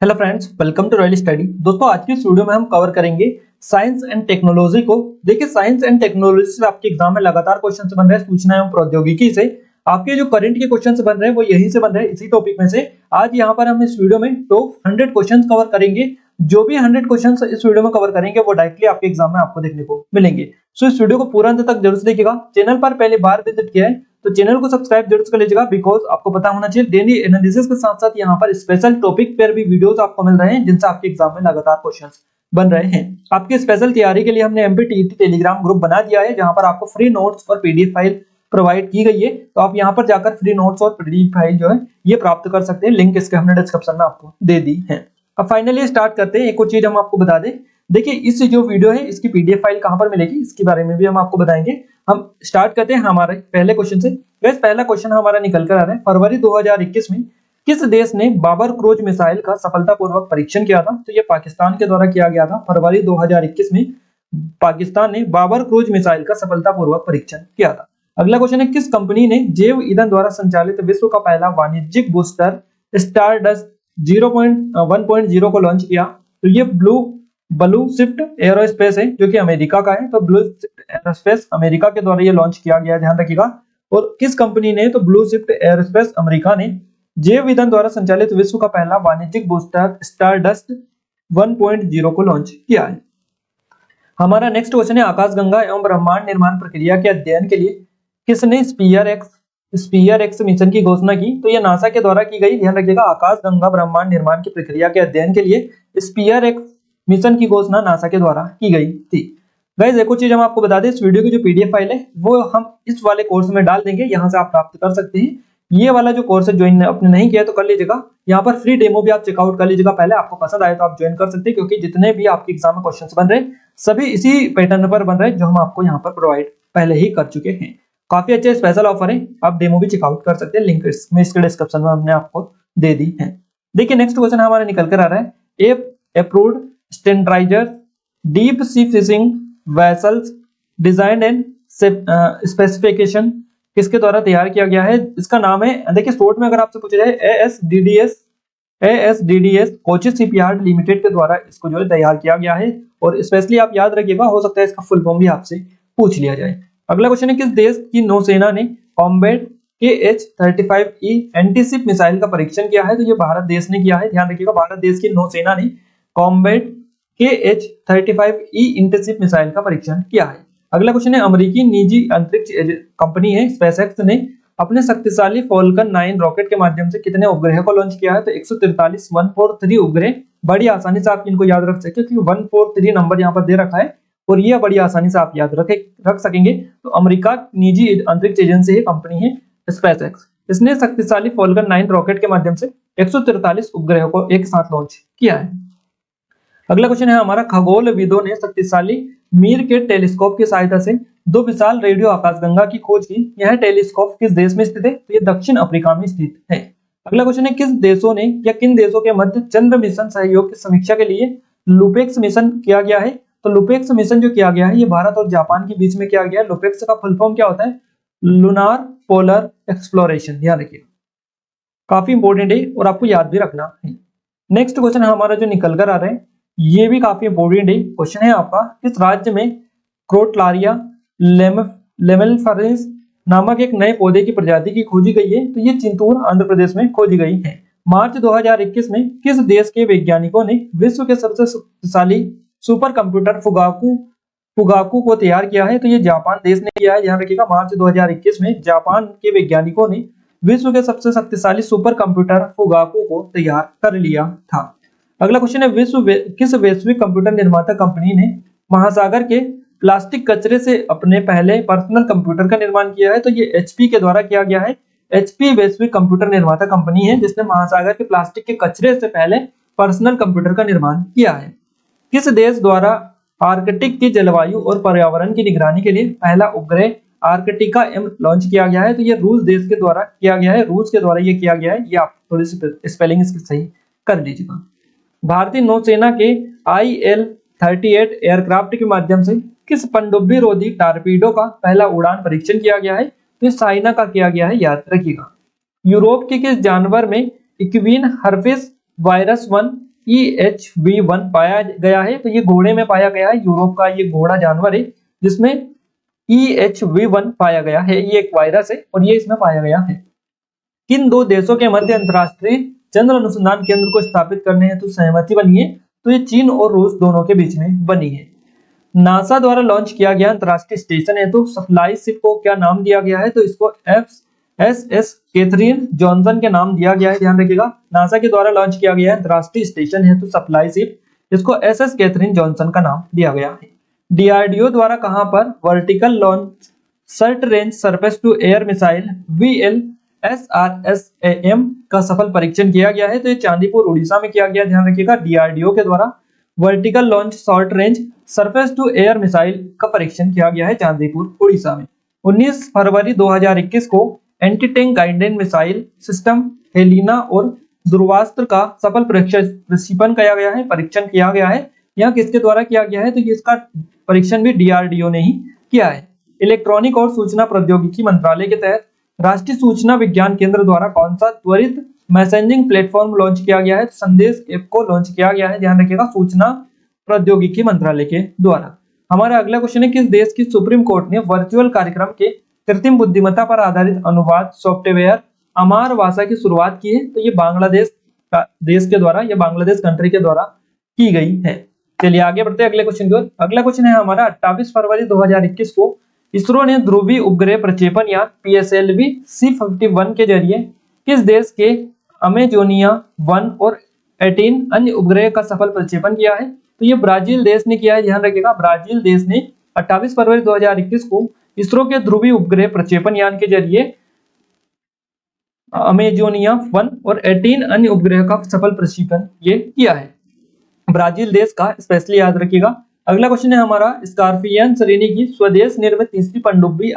Hello friends, welcome to Royal Study. दोस्तों, आज की इस वीडियो में हम कवर करेंगे साइंस एंड टेक्नोलॉजी को। देखिए, साइंस एंड टेक्नोलॉजी से आपके एग्जाम में लगातार क्वेश्चन बन रहे हैं। सूचना एवं प्रौद्योगिकी से आपके जो करंट के क्वेश्चन बन रहे हैं वो यहीं से बन रहे हैं, इसी टॉपिक में से। आज यहाँ पर हम इस वीडियो में टॉप 100 क्वेश्चन कवर करेंगे। जो भी 100 क्वेश्चन इस वीडियो में कवर करेंगे वो डायरेक्टली आपके एग्जाम में आपको देखने को मिलेंगे। सो इस वीडियो को पूरा अंत तक जरूर से देखिएगा। चैनल पर पहली बार विजिट किया है तो चैनल को सब्सक्राइब जरूर कर लीजिएगा, बिकॉज आपको पता होना चाहिए डेली एनालिसिस के साथ साथ यहाँ पर स्पेशल टॉपिक पर भी वीडियोस आपको मिल रहे हैं, जिनसे आपके एग्जाम में लगातार क्वेश्चंस बन रहे हैं। आपकी स्पेशल तैयारी के लिए हमने एमपीटीईटी टेलीग्राम ग्रुप बना दिया है, जहां पर आपको फ्री नोट्स और पीडीएफ फाइल प्रोवाइड की गई है। तो आप यहाँ पर जाकर फ्री नोट्स और पीडीएफ फाइल जो है ये प्राप्त कर सकते हैं। लिंक इसके हमने डिस्क्रिप्शन में आपको दे दी है। अब फाइनली स्टार्ट करते हैं। एक और चीज हम आपको बता दें, देखिए इस जो वीडियो है इसकी पीडीएफ फाइल कहां पर मिलेगी इसके बारे में भी हम आपको बताएंगे। हम स्टार्ट करते हैं हमारे पहले क्वेश्चन से। वैसे पहला क्वेश्चन हमारा निकल कर आ रहा है, फरवरी 2021 में किस देश ने बाबर क्रूज मिसाइल का सफलतापूर्वक परीक्षण किया था? तो ये पाकिस्तान के द्वारा किया गया था। फरवरी 2021 में पाकिस्तान ने बाबर क्रूज मिसाइल का सफलतापूर्वक परीक्षण किया था। अगला क्वेश्चन है, किस कंपनी ने जैव ईंधन द्वारा संचालित विश्व का पहला वाणिज्यिक बूस्टर स्टारडस्ट 1.0 को लॉन्च किया? तो ये ब्लू शिफ्ट एरोस्पेस है, जो कि अमेरिका का है। तो ब्लू शिफ्ट एरोस्पेस अमेरिका के द्वारा ये लॉन्च किया गया, ध्यान रखिएगा। और किस कंपनी ने? तो ब्लू शिफ्ट एरोस्पेस अमेरिका ने जैव ईंधन द्वारा संचालित विश्व का पहला वाणिज्यिक बूस्टर स्टारडस्ट 1.0 को लॉन्च किया है। हमारा नेक्स्ट क्वेश्चन है, आकाशगंगा एवं ब्रह्मांड निर्माण प्रक्रिया के अध्ययन के लिए किसने स्पीयर एक्स मिशन की घोषणा की? तो यह नासा के द्वारा की गई, ध्यान रखिएगा। आकाशगंगा ब्रह्मांड निर्माण की प्रक्रिया के अध्ययन के लिए स्पीयर एक्स मिशन की घोषणा नासा के द्वारा की गई थी। गाइस, एक और चीज हम आपको बता दें, इस वीडियो की जो पीडीएफ फाइल है वो हम इस वाले कोर्स में डाल देंगे, यहां से आप प्राप्त कर सकते हैं। ये वाला जो कोर्स है ज्वाइन आपने नहीं किया तो कर लीजिएगा। यहाँ पर फ्री डेमो भी आप चेकआउट कर लीजिएगा पहले, आपको पसंद आए तो आप ज्वाइन कर सकते हैं, क्योंकि जितने भी आपके एग्जाम में क्वेश्चंस बन रहे हैं सभी इसी पैटर्न पर बन रहे हैं जो हम आपको यहाँ पर प्रोवाइड पहले ही कर चुके हैं। काफी अच्छे स्पेशल ऑफर है, आप डेमो भी चेकआउट कर सकते हैं। लिंक इसमें इसके डिस्क्रिप्शन में हमने आपको दे दी है। देखिए नेक्स्ट क्वेश्चन हमारा निकल कर आ रहा है, approved standardised deep sea fishing vessels design and specification किसके द्वारा तैयार किया गया है? इसका नाम है, देखिए शॉर्ट में अगर आपसे पूछा जाए, एएसडीडीएस कोची शिपयार्ड लिमिटेड के द्वारा इसको जो है तैयार किया गया है। और स्पेशली आप याद रखिएगा, हो सकता है इसका फुल फॉर्म भी आपसे पूछ लिया जाए। अगला क्वेश्चन है, किस देश की नौसेना ने कॉम्बैट KH-35E एंटीशिप मिसाइल का परीक्षण किया है? तो ये भारत देश ने किया है, ध्यान रखिएगा। भारत देश की नौसेना ने कॉम्बैट KH-35E एंटीशिप मिसाइल का परीक्षण किया है। अगला क्वेश्चन है, अमेरिकी निजी अंतरिक्ष कंपनी है स्पेसएक्स ने अपने शक्तिशाली फॉल्कन 9 रॉकेट के माध्यम से कितने उपग्रह को लॉन्च किया है? तो 143 उपग्रह। बड़ी आसानी से आप इनको याद रख सकते हैं, क्योंकि 143 नंबर यहाँ पर दे रखा है और ये बड़ी आसानी से आप याद रख सकेंगे। तो अमेरिका निजी अंतरिक्ष एजेंसी है, कंपनी है स्पेसएक्स। इसने शक्तिशाली फॉल्कन 9 रॉकेट के माध्यम से 143 उपग्रहों को एक साथ लॉन्च किया है। अगला क्वेश्चन है हमारा, खगोलविदों ने शक्तिशाली मीर के टेलीस्कोप की सहायता से दो विशाल रेडियो आकाशगंगा की खोज की। यह टेलीस्कोप किस देश में स्थित है? तो यह दक्षिण अफ्रीका में स्थित है। अगला क्वेश्चन है, किस देशों ने या किन देशों के मध्य चंद्र मिशन सहयोग की समीक्षा के लिए लुपेक्स मिशन किया गया है? तो लुपेक्स मिशन जो किया गया है ये भारत और जापान के बीच में किया गया है। लुपेक्स का फुल फॉर्म क्या होता है? लूनार पोलर एक्सप्लोरेशन, ध्यान रखिएगा, काफी इंपॉर्टेंट है और आपको याद भी रखना है। नेक्स्ट क्वेश्चन हमारा जो निकल कर आ रहा है ये भी काफी इंपॉर्टेंट है। क्वेश्चन है आपका, किस राज्य में क्रोटलारिया लेमेलिफेरस नामक एक नए पौधे की प्रजाति की खोजी गई है? तो ये चिंतूर आंध्र प्रदेश में खोजी गई है। मार्च 2021 में किस देश के वैज्ञानिकों ने विश्व के सबसे शक्तिशाली सुपर कंप्यूटर फुगाकू को तैयार किया है? तो ये जापान देश ने किया है, ध्यान रखिएगा। मार्च 2021 में जापान के वैज्ञानिकों ने विश्व के सबसे शक्तिशाली सुपर कंप्यूटर फुगाकू को तैयार कर लिया था। अगला क्वेश्चन है, किस वैश्विक कंप्यूटर निर्माता कंपनी ने महासागर के प्लास्टिक कचरे से अपने पहले पर्सनल कंप्यूटर का निर्माण किया है? तो ये HP के द्वारा किया गया है। HP वैश्विक कंप्यूटर निर्माता कंपनी है जिसने महासागर के प्लास्टिक के कचरे से पहले पर्सनल कंप्यूटर का निर्माण किया है। किस देश द्वारा आर्कटिक की जलवायु और पर्यावरण की निगरानी के लिए पहला उपग्रह आर्कटिका M लॉन्च किया गया है? तो ये रूस देश के द्वारा किया गया है, रूस के द्वारा ये किया गया है। ये आप थोड़ी सी स्पेलिंग इसकी सही कर लीजिएगा। भारतीय नौसेना के IL-38 एयरक्राफ्ट के माध्यम से किस पनडुब्बी रोधी टारपीडो का पहला उड़ान परीक्षण किया गया है? तो चाइना का किया गया है, याद रखिएगा। यूरोप के किस जानवर में इक्वीन हर्पिस वायरस 1 EHV1 पाया गया है। तो ये घोड़े में पाया गया है, यूरोप का ये घोड़ा जानवर है जिसमें EHV1 पाया गया है। ये एक वायरस है और ये इसमें पाया गया है। किन दो देशों के मध्य अंतरराष्ट्रीय चंद्र अनुसंधान केंद्र को स्थापित करने हेतु सहमति बनी है? तो ये चीन और रूस दोनों के बीच में बनी है। नासा द्वारा लॉन्च किया गया अंतरराष्ट्रीय स्टेशन है तो सप्लाई शिप को क्या नाम दिया गया है? तो इसको SS कैथरीन जॉनसन के नाम दिया गया है, ध्यान रखिएगा। नासा के द्वारा लॉन्च किया गया अंतरराष्ट्रीय स्टेशन है तो सप्लाई शिप, इसको SS कैथरीन जॉनसन का नाम दिया गया है। DRDO द्वारा कहां पर vertical launch short range surface to air missile VLSRSAM का सफल परीक्षण किया गया है? तो ये चांदीपुर उड़ीसा में किया गया, ध्यान रखिएगा। DRDO के द्वारा vertical launch short range surface to air missile का परीक्षण किया गया है चांदीपुर उड़ीसा में। 19 फरवरी 2021 को anti tank guided missile system Helina और ध्रुवास्त्र का सफल प्रक्षेपण किया गया है, परीक्षण किया गया है। यह किसके द्वारा किया गया है? तो इसका परीक्षण भी DRDO ने ही किया है। इलेक्ट्रॉनिक और सूचना प्रौद्योगिकी मंत्रालय के तहत राष्ट्रीय सूचना विज्ञान केंद्र द्वारा कौन सा त्वरित मैसेजिंग प्लेटफॉर्म लॉन्च किया गया है? संदेश ऐप को लॉन्च किया गया है, ध्यान रखिएगा, सूचना प्रौद्योगिकी मंत्रालय के द्वारा। हमारा अगला क्वेश्चन है, किस देश की सुप्रीम कोर्ट ने वर्चुअल कार्यक्रम के कृत्रिम बुद्धिमत्ता पर आधारित अनुवाद सॉफ्टवेयर अमार भाषा की शुरुआत की है? तो ये बांग्लादेश देश के द्वारा, या बांग्लादेश कंट्री के द्वारा की गई है। चलिए आगे बढ़ते हैं अगले क्वेश्चन की ओर। अगला क्वेश्चन है हमारा 28 फरवरी 2021 को इसरो ने ध्रुवीय उपग्रह प्रक्षेपण यान PSLV C51 के जरिए किस देश के अमेजोनिया 1 और 18 अन्य उपग्रह का सफल प्रक्षेपण किया है? तो ये ब्राजील देश ने किया है, ध्यान रखिएगा। ब्राजील देश ने 28 फरवरी 2021 को इसरो के ध्रुवीय उपग्रह प्रक्षेपण यान के जरिए अमेजोनिया 1 और 18 अन्य उपग्रह का सफल प्रक्षेपण ये किया है, ब्राजील देश का, स्पेशली याद रखिएगा। अगला क्वेश्चन है हमारा, स्कॉर्पियन श्रेणी की स्वदेश निर्मित तीसरी पनडुब्बी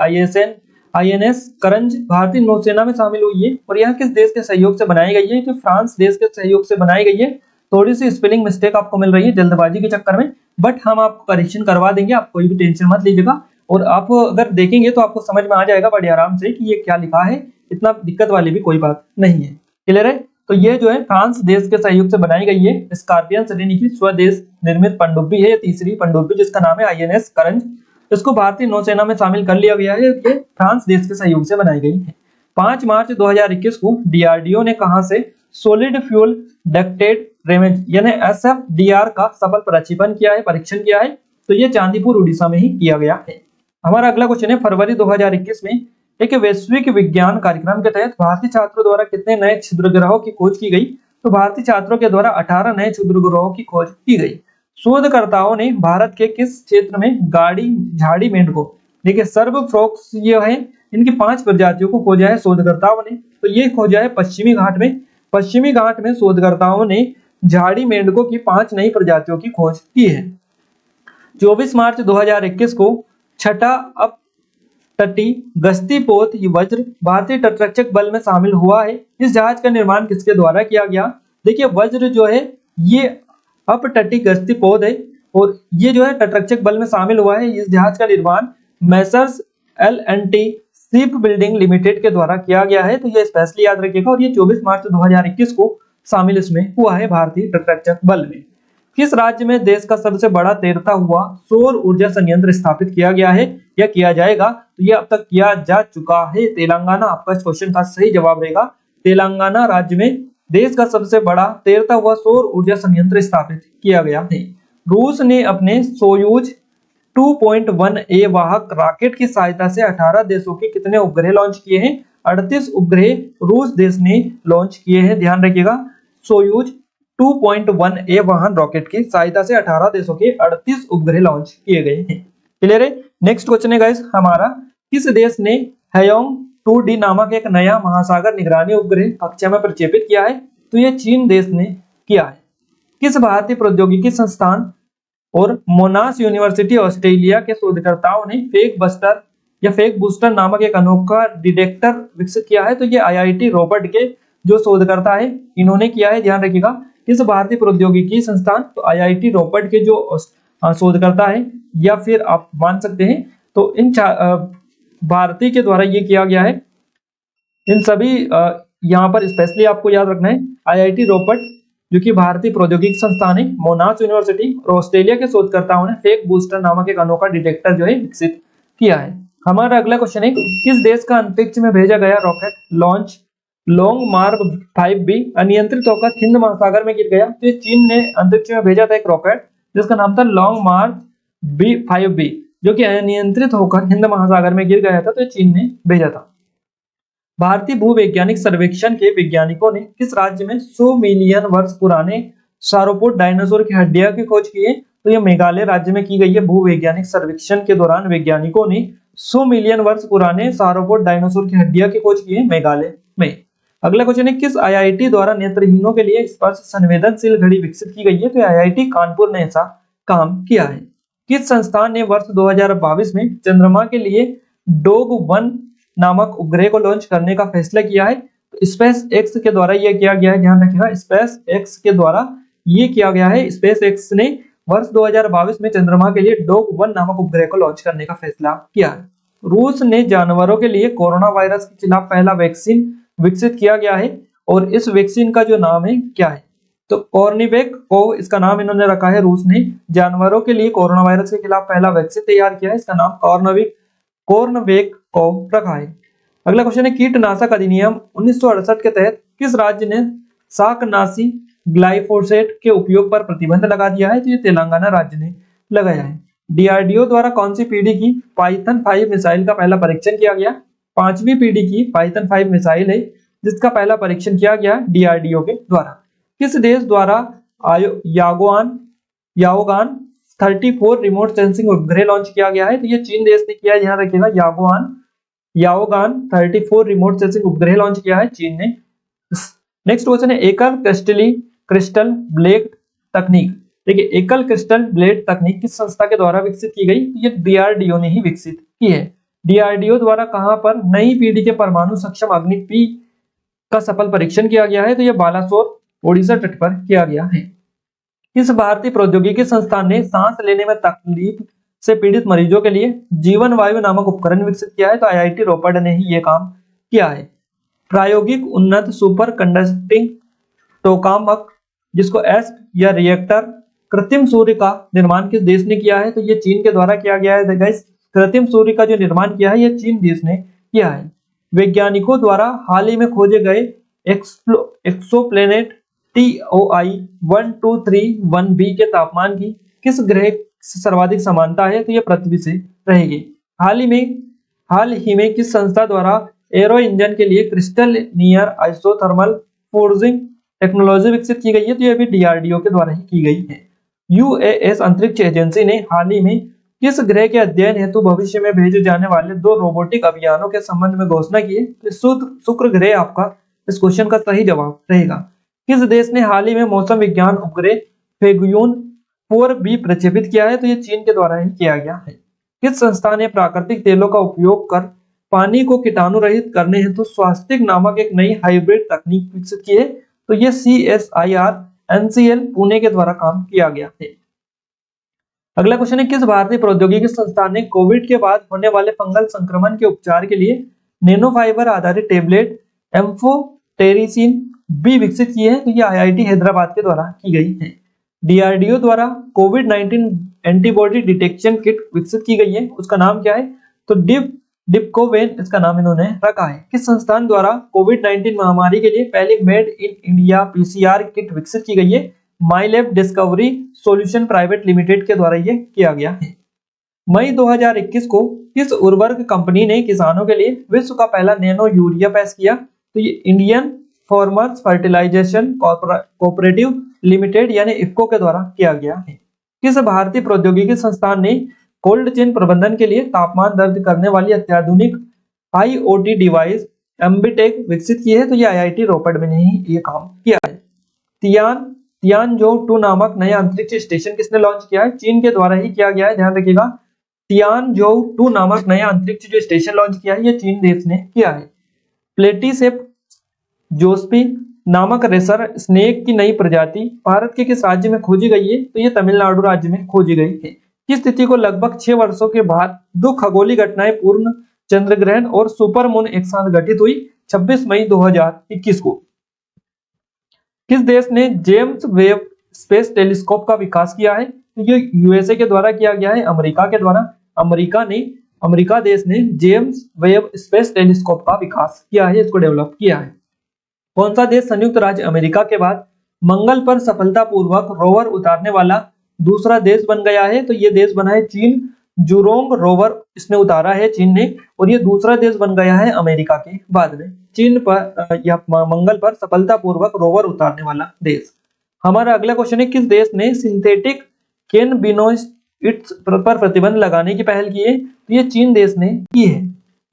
INS करंज भारतीय नौसेना में शामिल हुई है और यह किस देश के सहयोग से बनाई गई है? तो फ्रांस देश के सहयोग से बनाई गई है। थोड़ी सी स्पेलिंग मिस्टेक आपको मिल रही है जल्दबाजी के चक्कर में, बट हम आपको करेक्शन करवा देंगे, आप कोई भी टेंशन मत लीजिएगा। और आप अगर देखेंगे तो आपको समझ में आ जाएगा बड़े आराम से कि ये क्या लिखा है, इतना दिक्कत वाली भी कोई बात नहीं है। क्लियर है? तो ये जो है फ्रांस देश के सहयोग से बनाई गई है, स्कॉर्पियन श्रेणी की स्वदेश निर्मित पनडुब्बी है, तीसरी पनडुब्बी जिसका नाम है INS करंज। इसको भारतीय नौसेना में शामिल कर लिया गया है, ये फ्रांस देश के सहयोग से बनाई गई है। 5 मार्च 2021 को DRDO ने कहां से सॉलिड फ्यूल डक्टेड रेमेज यानी SFDR का सफल प्रक्षेपण किया है, परीक्षण किया है? तो ये चांदीपुर उड़ीसा में ही किया गया है। हमारा अगला क्वेश्चन है, फरवरी 2021 में एक वैश्विक विज्ञान कार्यक्रम के तहत भारतीय छात्रों द्वारा कितने नए क्षुद्र ग्रहों की खोज की गई? तो भारतीय छात्रों के द्वारा 18 नए क्षुद्र ग्रहों की खोज की गई। शोधकर्ताओं ने भारत के किस क्षेत्र में झाड़ी मेंढकों, देखिए सर्वफ्रॉक्स ये है, इनकी 5 प्रजातियों को खोजा है शोधकर्ताओं ने। तो ये खोजा है पश्चिमी घाट में। पश्चिमी घाट में शोधकर्ताओं ने झाड़ी मेंढकों की 5 नई प्रजातियों की खोज की है। 24 मार्च 2021 को छठा अप तटीय गश्ती पोत वज्र भारतीय तटरक्षक बल में शामिल हुआ है। इस जहाज का निर्माण किसके द्वारा किया गया? देखिए वज्र जो है ये अप तटीय गश्ती पोत है और ये जो है तटरक्षक बल में शामिल हुआ है। इस जहाज का निर्माण Messrs L&T ship building limited के द्वारा किया गया है। तो ये स्पेशली याद रखिएगा। और ये 24 मार्च 2021 को शामिल इसमें हुआ है भारतीय तटरक्षक बल में। किस राज्य में देश का सबसे बड़ा तैरता हुआ सौर ऊर्जा संयंत्र स्थापित किया गया है या किया जाएगा? तो ये अब तक किया जा चुका है, तेलंगाना आपका इस क्वेश्चन का सही जवाब रहेगा। तेलंगाना राज्य में देश का सबसे बड़ा तैरता हुआ सौर ऊर्जा संयंत्र स्थापित किया गया है। रूस ने अपने सोयूज 2.1A वाहक रॉकेट की सहायता से 18 देशों के कितने उपग्रह लॉन्च किए हैं? 38 उपग्रह रूस देश ने लॉन्च किए हैं, ध्यान रखिएगा। सोयूज 2.1A वाहन रॉकेट की सहायता से 18 देशों के 38 उपग्रह लॉन्च किए गए हैं। क्लियर है? नेक्स्ट क्वेश्चन है गाइस हमारा, किस देश ने हेयोंग 2D नामक एक नया महासागर निगरानी उपग्रह कक्षा में प्रक्षेपित किया है? तो ये चीन देश ने किया है। किस भारतीय प्रौद्योगिकी संस्थान और मोनाश यूनिवर्सिटी ऑस्ट्रेलिया के शोधकर्ताओं ने फेक बूस्टर नामक एक अनोखा डिटेक्टर विकसित किया है? तो ये IIT रोबर्ट के जो शोधकर्ता है इन्होंने किया है, ध्यान रखिएगा। किस भारतीय प्रौद्योगिकी संस्थान? तो IIT रोबर्ट के जो शोधकर्ता है, या फिर आप मान सकते हैं तो इन भारतीय के द्वारा ये किया गया है। इन सभी यहाँ पर स्पेशली आपको याद रखना है IIT रोबर्ट जो कि भारतीय प्रौद्योगिकी संस्थान है, मोनाश यूनिवर्सिटी और ऑस्ट्रेलिया के शोधकर्ताओं ने फेक बूस्टर नामक एक अनोखा डिटेक्टर जो है विकसित किया है। हमारा अगला क्वेश्चन है, किस देश का अंतरिक्ष में भेजा गया rocket launch long mark 5B अनियंत्रित होकर हिंद महासागर में गिर गया? तो ये चीन ने अंतरिक्ष में भेजा था एक रॉकेट जिसका नाम था लॉन्ग मार्क 5B, जो कि अनियंत्रित होकर हिंद महासागर में गिर गया था। तो ये चीन ने भेजा था। भारतीय भूवैज्ञानिक सर्वेक्षण के वैज्ञानिकों ने किस राज्य में 100 मिलियन वर्ष पुराने सारोपोड डायनासोर की हड्डियां की खोज की है? तो यह मेघालय राज्य में की गई है। भूवैज्ञानिक सर्वेक्षण के दौरान वैज्ञानिकों ने 100 मिलियन वर्ष पुराने सारोपोड डायनासोर की हड्डियां की खोज की है मेघालय में। अगला क्वेश्चन है, किस आईआईटी द्वारा नेत्रहीनों के लिए स्पर्श संवेदनशील घड़ी विकसित की गई है? तो आईआईटी कानपुर ने ऐसा काम किया है। किस संस्थान ने वर्ष 2022 में चंद्रमा के लिए डोग-1 नामक उपग्रह को लॉन्च करने का फैसला किया है? तो स्पेस एक्स के द्वारा यह किया गया है। ध्यान रखिएगा, स्पेस एक्स के द्वारा यह किया गया है। स्पेस एक्स ने वर्ष 2022 में चंद्रमा के लिए डोग-1 नामक उपग्रह को लॉन्च करने का फैसला किया है। रूस ने जानवरों के लिए कोरोना वायरस के खिलाफ पहला वैक्सीन विकसित किया गया है और इस वैक्सीन का जो नाम है क्या है? तो कॉर्निवेक को इसका नाम इन्होंने रखा है। रूस ने जानवरों के लिए कोरोना वायरस के खिलाफ पहला वैक्सीन तैयार किया है, इसका नाम कॉर्नवेक को रखा है। अगला क्वेश्चन है, कीटनाशक अधिनियम 1968 के तहत किस राज्य ने शाकनाशी ग्लाइफोसेट के उपयोग पर प्रतिबंध लगा दिया है? तो ये तेलंगाना राज्य ने लगाया है। डीआरडीओ द्वारा कौन सी पीढ़ी की पाइथन 5 मिसाइल का पहला परीक्षण किया गया? 5वीं पीढ़ी की पाइथन 5 मिसाइल है जिसका पहला परीक्षण किया गया डीआरडीओ के द्वारा। किस देश द्वारा याओगान 34 रिमोट सेंसिंग उपग्रह लॉन्च किया गया है? तो ये चीन देश ने किया है। ध्यान रखिएगा, याओगान 34 रिमोट सेंसिंग उपग्रह लॉन्च किया है चीन ने। नेक्स्ट क्वेश्चन है, एकल क्रिस्टल ब्लेड तकनीक। देखिए, एकल क्रिस्टल ब्लेड तकनीक किस संस्था के द्वारा विकसित की गई? ये डीआरडीओ ने ही विकसित की है। डीआरडीओ द्वारा कहां पर नई पीढ़ी के परमाणु सक्षम अग्नि P का सफल परीक्षण किया गया है? तो यह बालासोर ओडिशा तट पर किया गया है। किस भारतीय प्रौद्योगिकी संस्थान ने सांस लेने में तकलीफ से पीड़ित मरीजों के लिए जीवन वायु नामक उपकरण विकसित किया है? तो आईआईटी रोपड़ ने ही यह काम किया है। प्रायोगिक उन्नत सुपर कंडक्टिंग टोकामक, जिसको एस्प या रिएक्टर कृत्रिम सूर्य का निर्माण किस देश ने किया है? तो ये चीन के द्वारा किया गया है। गाइस, कृत्रिम सूर्य का जो निर्माण किया है यह चीन देश ने किया है। वैज्ञानिकों द्वारा हाल ही में खोजे गए एक्सोप्लैनेट TOI 1231b के तापमान की किस ग्रह से सर्वाधिक समानता है? तो यह पृथ्वी से रहेगी। हाल ही में किस संस्था द्वारा एरो इंजन के लिए crystal near isothermal forging technology विकसित की गई है? तो यह भी डीआरडीओ के द्वारा ही की गई है। यूएस अंतरिक्ष एजेंसी ने हाल ही में किस ग्रह के अध्ययन हेतु भविष्य में भेजे जाने वाले 2 रोबोटिक अभियानों के संबंध में घोषणा की है? तो शुक्र ग्रह आपका इस क्वेश्चन का सही जवाब रहेगा। किस देश ने हाल ही में मौसम विज्ञान उपग्रह फेगुयन 4B प्रक्षेपित किया है? तो ये चीन के द्वारा ही किया गया है। किस संस्था ने प्राकृतिक तेलों का उपयोग कर पानी को कीटाणु रहित करने हेतु स्वास्तिक नामक एक नई हाइब्रिड तकनीक विकसित की है? तो ये CSIR NCL पुणे के द्वारा काम किया गया है। अगला क्वेश्चन है, किस भारतीय प्रौद्योगिकी संस्थान ने कोविड के बाद होने वाले फंगल संक्रमण के उपचार के लिए नैनो फाइबर आधारित टेबलेट एम्फोटेरिसिन B विकसित की है? तो ये आईआईटी हैदराबाद के द्वारा की गई है। डीआरडीओ द्वारा कोविड-19 एंटीबॉडी डिटेक्शन किट विकसित की गई है, उसका नाम क्या है? तो डिप्कोवेन इसका नाम इन्होंने रखा है। किस संस्थान द्वारा कोविड-19 महामारी के लिए पहली made in India PCR kit विकसित की गई है? माईलैब डिस्कवरी सॉल्यूशन प्राइवेट लिमिटेड के द्वारा यह किया गया है। मई 2021 को किस उर्वरक कंपनी ने किसानों के लिए विश्व का पहला नैनो यूरिया पेश किया? तो ये Indian farmers fertilization cooperative limited यानी इफ्को के द्वारा किया गया है। किस भारतीय प्रौद्योगिकी संस्थान ने कोल्ड चेन प्रबंधन के लिए तापमान दर्ज करने वाली अत्याधुनिक IoT डिवाइस एम्बिटेक विकसित की है? तो ये आईआईटी रोपड़ में ही ये काम किया है। तियानजो 2 नामक नया अंतरिक्ष स्टेशन किसने लॉन्च किया है? चीन के द्वारा ही किया गया है। ध्यान रखिएगा, तियानजो 2 नामक नया अंतरिक्ष जो स्टेशन लॉन्च किया है ये चीन देश ने किया है। प्लेटीसेप जोस्पी नामक रेसर स्नेक की नई प्रजाति भारत के किस राज्य में खोजी गई है? तो ये तमिलनाडु राज्य में खोजी गई है। किस तिथि को लगभग 6 वर्षों के बाद 2 खगोलीय घटनाएं पूर्ण चंद्र ग्रहण और सुपर मून एक साथ घटित हुई? 26 मई 2021 को। किस देश ने जेम्स वेब स्पेस टेलीस्कोप का विकास किया है? तो ये यूएसए के द्वारा किया गया है, अमेरिका के द्वारा। अमेरिका देश ने जेम्स वेब स्पेस टेलीस्कोप का विकास किया है, इसको डेवलप किया है। कौन सा देश संयुक्त राज्य अमेरिका के बाद मंगल पर सफलतापूर्वक रोवर उतारने वाला दूसरा देश बन गया है? तो ये देश बना है चीन। जुरोंग रोवर इसने उतारा है चीन ने, और ये दूसरा देश बन गया है अमेरिका के बाद में। चीन पर या मंगल पर सफलतापूर्वक रोवर उतारने वाला देश। हमारा अगला क्वेश्चन है, किस देश ने सिंथेटिक कैनबिनोइड्स पर प्रतिबंध लगाने की पहल की है? तो ये चीन देश ने की है।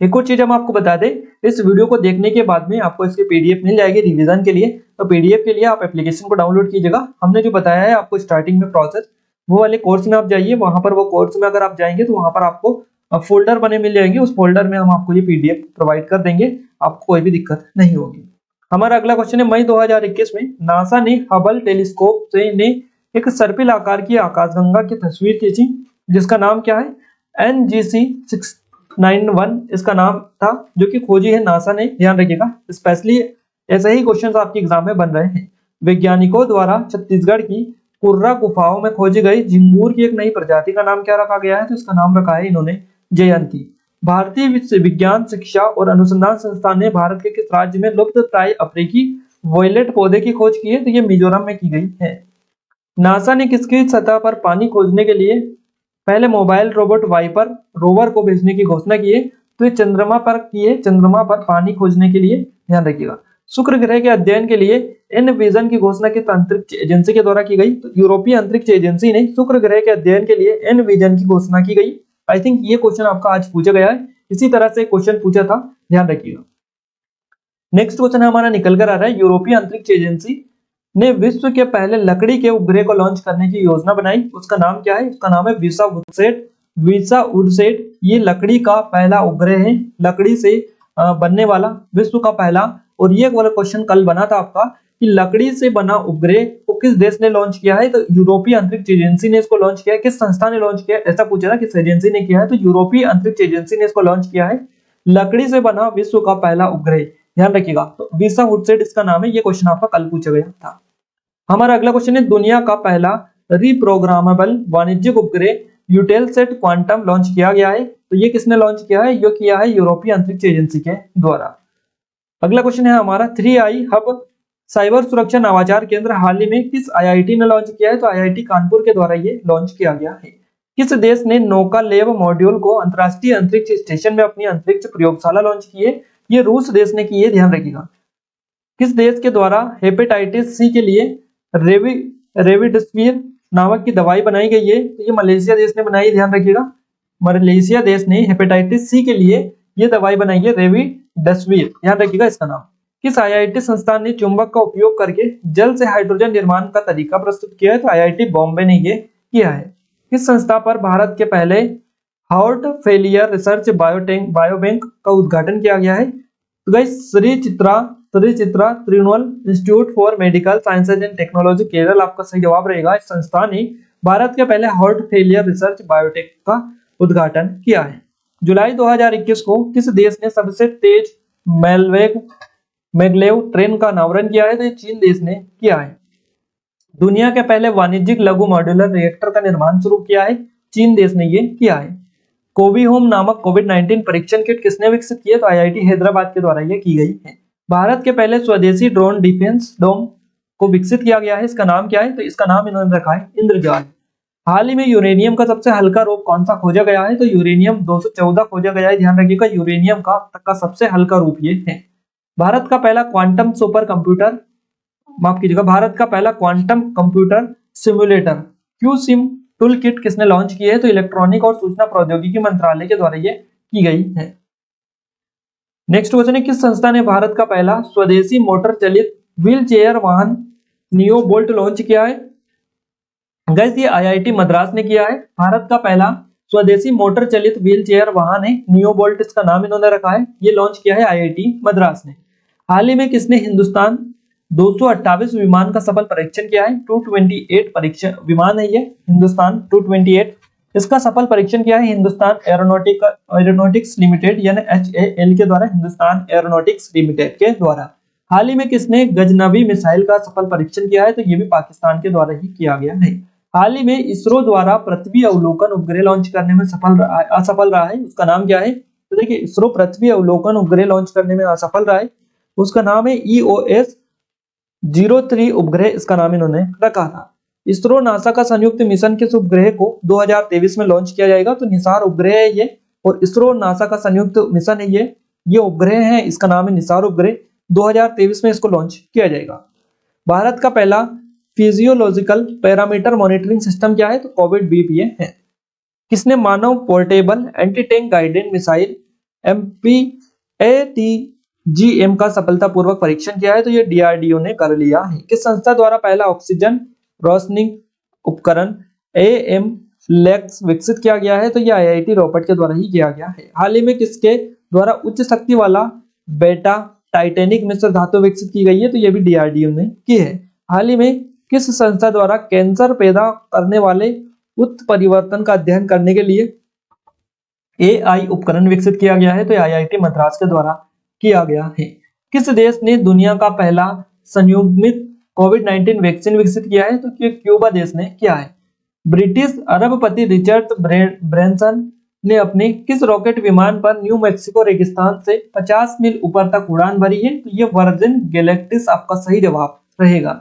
एक और चीज हम आपको बता दें, इस वीडियो को देखने के बाद में आपको इसकी पीडीएफ मिल जाएगी रिवीजन के लिए। तो पीडीएफ के लिए आप एप्लीकेशन को डाउनलोड कीजिएगा। हमने जो बताया है आपको स्टार्टिंग में प्रोसेस, वो वाले कोर्स में आप जाइए, वहां पर वो कोर्स में अगर आप जाएंगे तो वहां पर आपको फोल्डर बने मिल जाएंगे। उस फोल्डर में हम आपको ये पीडीएफ प्रोवाइड कर देंगे, आपको कोई भी दिक्कत नहीं होगी। हमारा अगला क्वेश्चन है, मई 2021 में नासा ने हबल टेलीस्कोप से ने एक सर्पिल आकार की आकाशगंगा की तस्वीर खींची, जिसका नाम क्या है? NGC 691 इसका नाम था, जो कि खोजी है नासा ने। ध्यान रखिएगा, स्पेशली ऐसे ही क्वेश्चन आपके एग्जाम में बन रहे हैं। वैज्ञानिकों द्वारा छत्तीसगढ़ की कुर्रा गुफाओं में खोजी गई झिंगूर की एक नई प्रजाति का नाम क्या रखा गया है? तो इसका नाम रखा है इन्होंने जयंती। भारतीय विज्ञान शिक्षा और अनुसंधान संस्थान ने भारत के किस राज्य में लुप्तप्राय अफ्रीकी वॉयलेट पौधे की खोज की है? तो ये मिजोरम में की गई है। नासा ने किसकी सतह पर पानी खोजने के लिए पहले मोबाइल रोबोट वाइपर रोवर को भेजने की घोषणा की है? तो ये चंद्रमा पर की है, चंद्रमा पर पानी खोजने के लिए। ध्यान रखिएगा। शुक्र ग्रह के अध्ययन के लिए इन विजन की घोषणा किस अंतरिक्ष एजेंसी के द्वारा की गई? तो यूरोपीय अंतरिक्ष एजेंसी ने शुक्र ग्रह के अध्ययन के लिए इन विजन की घोषणा की गई। आई थिंक ये क्वेश्चन आपका आज पूछा गया है, इसी तरह से क्वेश्चन पूछा था, ध्यान रखिएगा। नेक्स्ट क्वेश्चन हमारा निकल कर आ रहा है, यूरोपीय अंतरिक्ष एजेंसी ने विश्व के पहले लकड़ी के उपग्रह को लॉन्च करने की योजना बनाई, उसका नाम क्या है? उसका नाम है वीसा वुडसेट। वीसा वुडसेट ये लकड़ी का पहला उपग्रह है, लकड़ी से बनने वाला विश्व का पहला। और ये वाला क्वेश्चन कल बना था आपका कि लकड़ी से बना उपग्रह को किस देश ने लॉन्च किया है? तो यूरोपीय अंतरिक्ष एजेंसी ने इसको लॉन्च किया है। किस संस्था ने लॉन्च किया है ऐसा पूछा था, किस एजेंसी ने किया है? तो यूरोपीय अंतरिक्ष एजेंसी ने इसको लॉन्च किया है, लकड़ी से बना विश्व का पहला उपग्रह। ध्यान रखिएगा, तो वीसा वुडसेट इसका नाम है। ये क्वेश्चन आपका कल पूछा गया था। हमारा अगला क्वेश्चन है, दुनिया का पहला रिप्रोग्रामेबल वाणिज्यिक उपग्रह यूटेलसेट क्वांटम लॉन्च किया गया है। तो ये किसने लॉन्च किया है? ये किया है यूरोपीय अंतरिक्ष एजेंसी के द्वारा। अगला क्वेश्चन है हमारा, 3i हब साइबर सुरक्षा नवाचार केंद्र हाल ही में किस आईआईटी ने लॉन्च किया है? तो आईआईटी कानपुर के द्वारा ये लॉन्च किया गया है। किस देश ने नौका लेब मॉड्यूल को अंतरराष्ट्रीय अंतरिक्ष स्टेशन में अपनी अंतरिक्ष प्रयोगशाला लॉन्च की है? ये रूस देश ने की है, ध्यान रखिएगा। किस देश के द्वारा हेपेटाइटिस सी के लिए रेविडिसिविर नामक की दवाई बनाई गई है? तो ये मलेशिया देश ने बनाई, ध्यान रखिएगा। मलेशिया देश ने हेपेटाइटिस सी के लिए ये दवाई बनाई है रेविडिसिविर, ध्यान रखिएगा इसका नाम। किस आईआईटी संस्थान ने चुंबक का उपयोग करके जल से हाइड्रोजन निर्माण का तरीका प्रस्तुत किया है? तो आईआईटी बॉम्बे ने ये किया है। किस संस्था पर भारत के पहले हार्ट फेलियर रिसर्च बायोबैंक का उद्घाटन किया गया है? तो guys Shri Chitra Tirunal institute for medical sciences and technology Kerala आपका सही जवाब रहेगा। इस संस्था ने भारत के पहले हार्ट फेलियर रिसर्च बायोटेक का उद्घाटन किया है। जुलाई 2021 को किस देश ने सबसे तेज मैगलेव ट्रेन का अनावरण किया है? तो चीन देश ने किया है। दुनिया के पहले वाणिज्यिक लघु मॉड्यूलर रिएक्टर का निर्माण शुरू किया है, चीन देश ने ये किया है। कोवी होम नामक कोविड-19 परीक्षण किट किसने विकसित की है? तो आईआईटी हैदराबाद के द्वारा ये की गई है। भारत के पहले स्वदेशी ड्रोन डिफेंस डोम को विकसित किया गया है, इसका नाम क्या है? तो इसका नाम इन्होंने रखा है इंद्रजाल। हाल ही में यूरेनियम का सबसे हल्का रूप कौन सा खोजा गया है? तो यूरेनियम 214 खोजा गया है, ध्यान रखिएगा। यूरेनियम का सबसे हल्का रूप ये है। भारत का पहला क्वांटम सुपर कंप्यूटर, माफ कीजिएगा, भारत का पहला quantum computer simulator QSim tool kit किसने लॉन्च की है? तो इलेक्ट्रॉनिक और सूचना प्रौद्योगिकी मंत्रालय के द्वारा ये की गई है। नेक्स्ट क्वेश्चन है, किस संस्था ने भारत का पहला स्वदेशी मोटर चलित व्हील चेयर वाहन नियो बोल्ट लॉन्च किया है? गाइस ये आईआईटी मद्रास ने किया है। भारत का पहला स्वदेशी मोटर चलित व्हील चेयर वाहन है नियो बोल्ट, इसका नाम इन्होंने रखा है। ये लॉन्च किया है आईआईटी मद्रास ने। हाल ही में किसने हिंदुस्तान 228 विमान का सफल परीक्षण किया है? 228 परीक्षण विमान है ये, हिंदुस्तान 228, इसका सफल परीक्षण किया है हिंदुस्तान एरोनॉटिक्स लिमिटेड यानी HAL के द्वारा, हिंदुस्तान एरोनॉटिक्स लिमिटेड के द्वारा। हाल ही में किसने गजनवी मिसाइल का सफल परीक्षण किया है? तो ये भी पाकिस्तान के द्वारा ही किया गया है। हाल ही में इसरो द्वारा पृथ्वी अवलोकन उपग्रह लॉन्च करने में असफल रहा है, उसका नाम क्या है? तो देखिए इसरो पृथ्वी अवलोकन उपग्रह लॉन्च करने में असफल रहा है, उसका नाम है EOS-03 उपग्रह, इसका नाम इन्होंने रखा था। इसरो नासा का संयुक्त मिशन किस उपग्रह को 2023 में लॉन्च किया जाएगा? तो निसार उपग्रह है ये, और इसरो नासा का संयुक्त मिशन है ये उपग्रह है, इसका नाम है निसार उपग्रह। 2023 में इसको लॉन्च किया जाएगा। भारत का पहला फिजियोलॉजिकल पैरामीटर मॉनिटरिंग सिस्टम क्या है? तो कोविड BPA है। किसने मानव portable anti tank guided missile MPATGM का सफलतापूर्वक परीक्षण किया है? तो ये DRDO ने कर लिया है। किस संस्था द्वारा पहला ऑक्सीजन रोशनिंग उपकरण AMLEX विकसित किया गया है? तो ये IIT रोपट के द्वारा ही किया गया है। हाल ही में किसके द्वारा उच्च शक्ति वाला बेटा टाइटेनिक मिश्र धातु विकसित की गई है? तो ये भी DRDO ने की है। हाल ही में किस संस्था द्वारा कैंसर पैदा करने वाले उत्परिवर्तन का अध्ययन करने के लिए AI उपकरण विकसित किया गया है? तो IIT मद्रास के द्वारा किया गया है। किस देश ने दुनिया का पहला संयुग्मित कोविड-19 वैक्सीन विकसित किया है? तो क्यूबा देश ने किया है। ब्रिटिश अरबपति रिचर्ड ब्रैंसन ने अपने किस रॉकेट विमान पर न्यू मैक्सिको रेगिस्तान से 50 मील ऊपर तक उड़ान भरी है? तो ये वर्जिन गैलेक्टिस आपका सही जवाब रहेगा।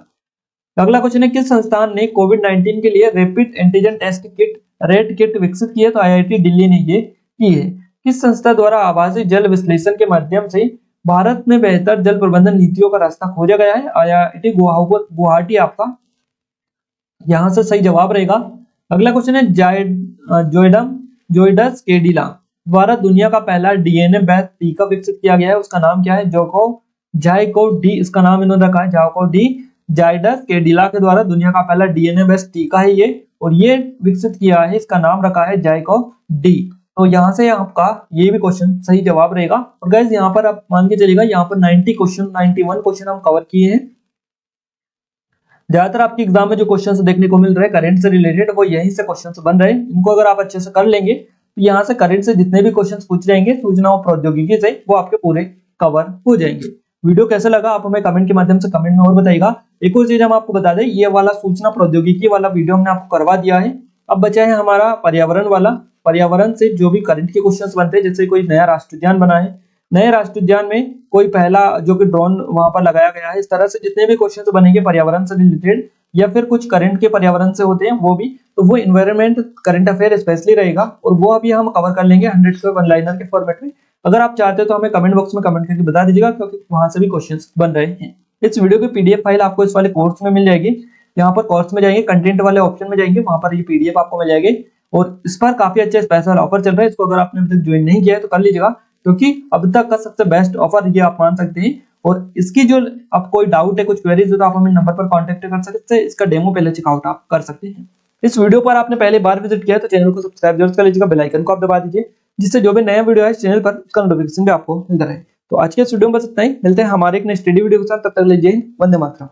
अगला क्वेश्चन है, किस संस्थान ने कोविड-19 के लिए rapid antigen test kit rate kit विकसित की है? तो IIT दिल्ली ने ये की है। किस संस्था द्वारा आभासी जल विश्लेषण के माध्यम से भारत में बेहतर जल प्रबंधन नीतियों का रास्ता खोजा गया है? IIT गुवाहाटी आपका यहां से सही जवाब रहेगा। अगला क्वेश्चन है, जोइडस कैडिला द्वारा दुनिया का पहला DNA बेस्ड टीका विकसित किया गया है, उसका नाम क्या है? जाइकोव डी, इसका नाम इन्होंने रखा है जाइकोव डी। जाइडस कैडिला के द्वारा दुनिया का पहला DNA बेस्ड टीका है ये, और ये विकसित किया है, इसका नाम रखा है जाइकोव डी। तो यहाँ से आपका ये भी क्वेश्चन सही जवाब रहेगा। और गाइस यहाँ पर आप मान के चलिएगा, यहाँ पर 91 क्वेश्चन हम कवर किए हैं। ज्यादातर आपके एग्जाम में जो क्वेश्चंस देखने को मिल रहे हैं करंट से रिलेटेड, वो यहीं से क्वेश्चंस बन रहे हैं। इनको अगर आप अच्छे से कर लेंगे तो यहाँ से करंट से जितने भी क्वेश्चंस पूछ जाएंगे सूचना और प्रौद्योगिकी से, वो आपके पूरे कवर हो जाएंगे। वीडियो कैसा लगा आप हमें कमेंट के माध्यम से कमेंट में और बताइएगा। एक और चीज हम आपको बता दें, ये वाला सूचना प्रौद्योगिकी वाला वीडियो हमने आपको करवा दिया है। अब बचा है हमारा पर्यावरण वाला। पर्यावरण से जो भी करंट के क्वेश्चंस बनते हैं, जैसे कोई नया राष्ट्रीय उद्यान बना है, नए राष्ट्रीय उद्यान में कोई पहला जो कि ड्रोन वहां पर लगाया गया है, इस तरह से जितने भी क्वेश्चंस बनेंगे पर्यावरण से रिलेटेड या फिर कुछ करंट के पर्यावरण से होते हैं वो भी, तो वो एनवायरनमेंट करंट अफेयर स्पेशली रहेगा, और वो अभी हम कवर कर लेंगे 100 के वन लाइनर के फॉर्मेट में। अगर आप चाहते हो तो हमें कमेंट बॉक्स में कमेंट करके बता दीजिएगा, क्योंकि वहां से भी क्वेश्चंस बन रहे हैं। इस वीडियो की PDF फाइल आपको इस वाले कोर्स में मिल जाएगी। यहाँ पर कोर्स में जाएंगे, कंटेंट वाले ऑप्शन में जाएंगे, वहां पर ये PDF आपको मिल जाएगी, और इस पर काफी अच्छे स्पेशल ऑफर चल रहा है। इसको अगर आपने अभी तक ज्वाइन नहीं किया है तो कर लीजिएगा, क्योंकि अब तक का सबसे बेस्ट ऑफर ये आप मान सकते हैं। और इसकी जो आप कोई डाउट है, कुछ क्वेरीज हो, तो आप हमें नंबर पर कांटेक्ट कर सकते हैं। इसका डेमो पहले चेकआउट आप कर सकते हैं। इस वीडियो पर आपने पहले बार विजिट किया है तो चैनल को सब्सक्राइब जरूर कर लीजिएगा, बेल आइकन को आप दबा दीजिए, जिससे जो भी नया वीडियो है इस चैनल पर उसका नोटिफिकेशन भी आपको मिलता रहे। तो आज के इस वीडियो में बस इतना ही, मिलते हैं हमारे एक नेक्स्ट वीडियो के साथ, तब तक लीजिए वंदे मातरम।